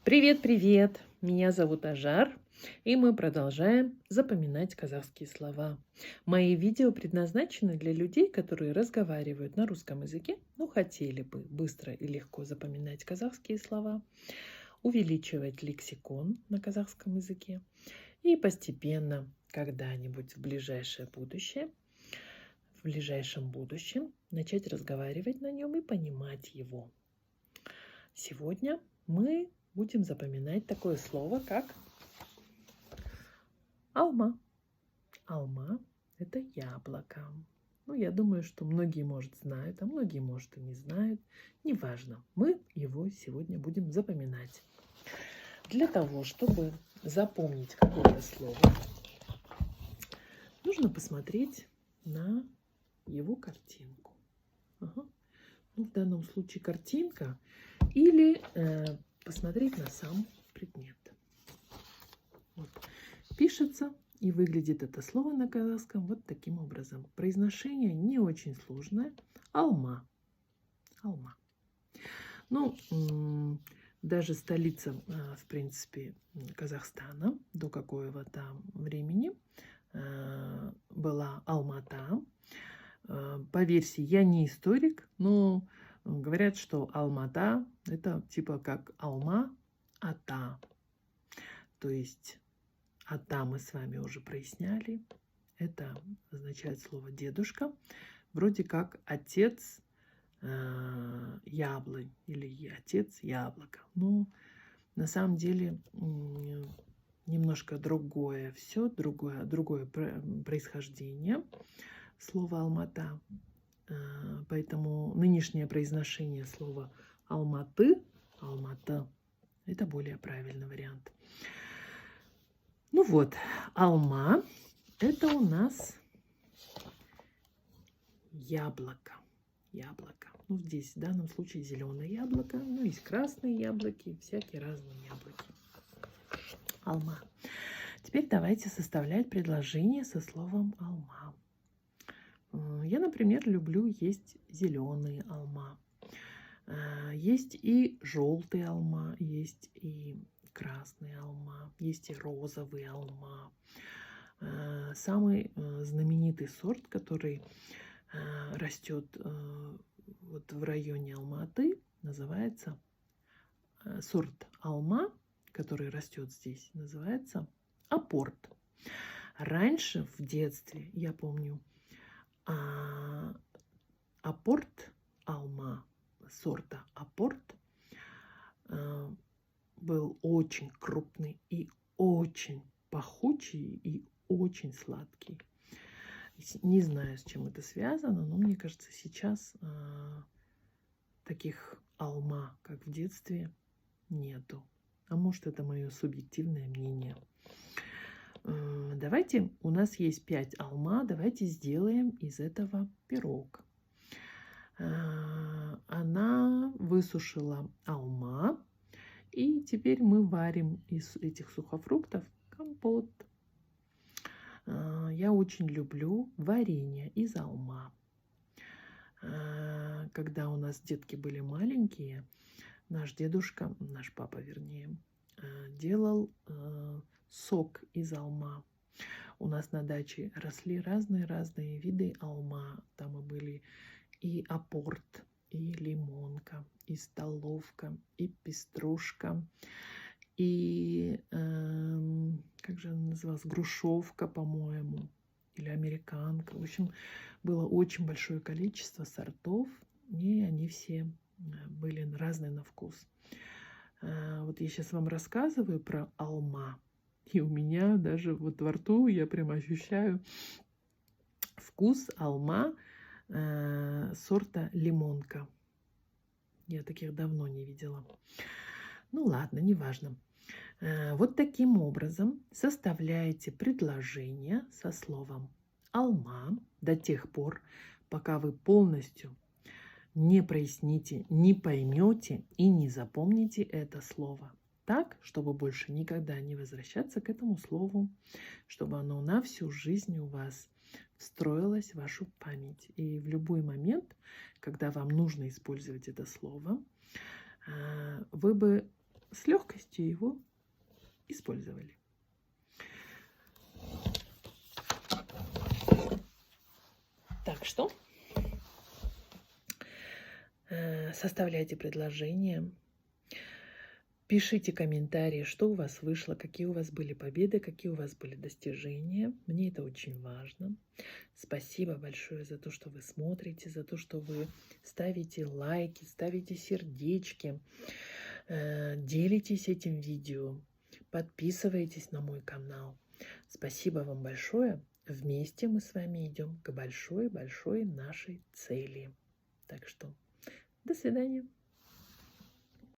Привет-привет! Меня зовут Ажар, и мы продолжаем запоминать казахские слова. Мои видео предназначены для людей, которые разговаривают на русском языке, но хотели бы быстро и легко запоминать казахские слова, увеличивать лексикон на казахском языке и постепенно, когда-нибудь в ближайшем будущем, начать разговаривать на нем и понимать его. Сегодня мы будем запоминать такое слово, как алма. Алма – это яблоко. Ну, я думаю, что многие, может, знают, а многие, может, и не знают. Неважно, мы его сегодня будем запоминать. Для того, чтобы запомнить какое-то слово, нужно посмотреть на его картинку. Ага. Ну, в данном случае картинка или посмотреть на сам предмет. Вот. Пишется и выглядит это слово на казахском вот таким образом. Произношение не очень сложное. Алма. Алма. Ну, даже столица, в принципе, Казахстана до какого-то времени была Алмата. По версии, я не историк, но говорят, что Алмата – это типа как Алма-Ата. То есть Ата мы с вами уже проясняли. Это означает слово дедушка. Вроде как отец яблонь или отец яблока. Но на самом деле немножко другое все, другое происхождение слова Алмата. Поэтому нынешнее произношение слова Алматы, Алмата, это более правильный вариант. Ну вот, алма – это у нас яблоко. Яблоко. Ну, здесь в данном случае зеленое яблоко. Ну, есть красные яблоки, всякие разные яблоки. Алма. Теперь давайте составлять предложение со словом алма. Я, например, люблю есть зеленые алма. Есть и желтые алма, есть и красный алма, есть и розовый алма. Самый знаменитый сорт, который растет вот в районе Алматы, называется сорт алма, который растет здесь, называется апорт. Раньше в детстве, я помню, апорт алма сорта апорт был очень крупный и очень пахучий и очень сладкий. Не знаю, с чем это связано, но мне кажется, сейчас таких алма, как в детстве, нету. А может, это мое субъективное мнение. Давайте, у нас есть 5 алма, давайте сделаем из этого пирог. Она высушила алма, и теперь мы варим из этих сухофруктов компот. Я очень люблю варенье из алма. Когда у нас детки были маленькие, наш дедушка, наш папа вернее, делал сок из алма. У нас на даче росли разные виды алма. Там и были и апорт, и лимонка, и столовка, и пеструшка, и, как же она называлась, грушевка, по-моему, или американка. В общем, было очень большое количество сортов, и они все были разные на вкус. Вот я сейчас вам рассказываю про алма, и у меня даже вот во рту я прям ощущаю вкус алма сорта лимонка. Я таких давно не видела. Ну ладно, неважно. Вот таким образом составляете предложение со словом алма до тех пор, пока вы полностью не проясните, не поймете и не запомните это слово. Так, чтобы больше никогда не возвращаться к этому слову, чтобы оно на всю жизнь у вас встроилось в вашу память. И в любой момент, когда вам нужно использовать это слово, вы бы с легкостью его использовали. Так что составляйте предложения, пишите комментарии, что у вас вышло, какие у вас были победы, какие у вас были достижения. Мне это очень важно. Спасибо большое за то, что вы смотрите, за то, что вы ставите лайки, ставите сердечки, делитесь этим видео, подписывайтесь на мой канал. Спасибо вам большое. Вместе мы с вами идем к большой-большой нашей цели. Так что до свидания.